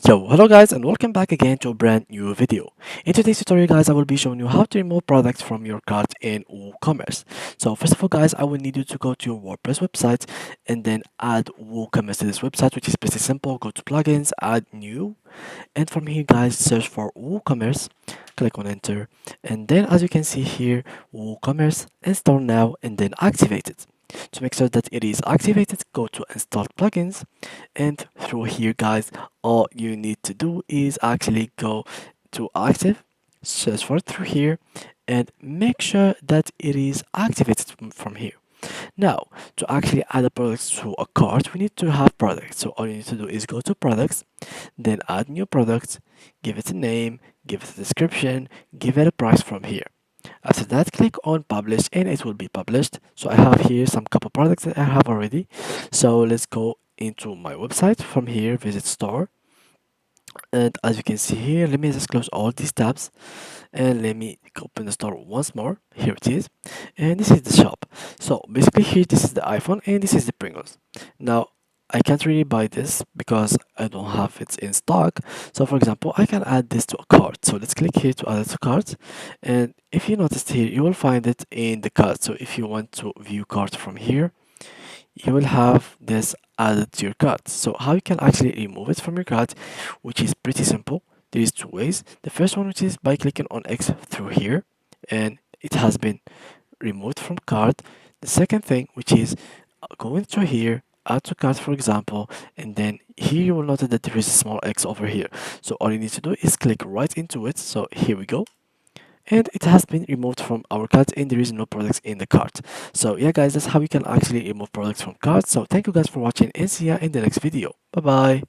Yo, hello guys and welcome back again to a brand new video. In today's tutorial guys, I will be showing you how to remove products from your cart in WooCommerce. So first of all guys, I will need you to go to your WordPress website and then add WooCommerce to this website, which is pretty simple. Go to plugins, add new, and from here guys, search for WooCommerce, click on enter, and then as you can see here, WooCommerce, install now and then activate it. To make sure that it is activated, go to install plugins, and through here guys, all you need to do is actually go to active, search for it through here, and make sure that it is activated from here. Now, to actually add a product to a cart, we need to have products. So all you need to do is go to products, then add new products, give it a name, give it a description, give it a price from here. After that, click on publish and it will be published. So I have here some couple products that I have already. So let's go into my website. From here, visit store. And as you can see here, let me just close all these tabs and let me open the store once more. Here it is, and this is the shop. So basically here, this is the iPhone and this is the Pringles. Now I can't really buy this because I don't have it in stock. So for example, I can add this to a cart. So let's click here to add it to cart, and if you noticed here, you will find it in the cart. So if you want to view cart from here, you will have this added to your cart. So how you can actually remove it from your cart, which is pretty simple. There is two ways. The first one, which is by clicking on X through here, and it has been removed from cart. The second thing, which is going through here, add to cart for example, and then here you will notice that there is a small X over here. So all you need to do is click right into it. So here we go, and it has been removed from our cart and there is no products in the cart. So yeah guys, that's how you can actually remove products from carts. So thank you guys for watching and see ya in the next video. Bye bye.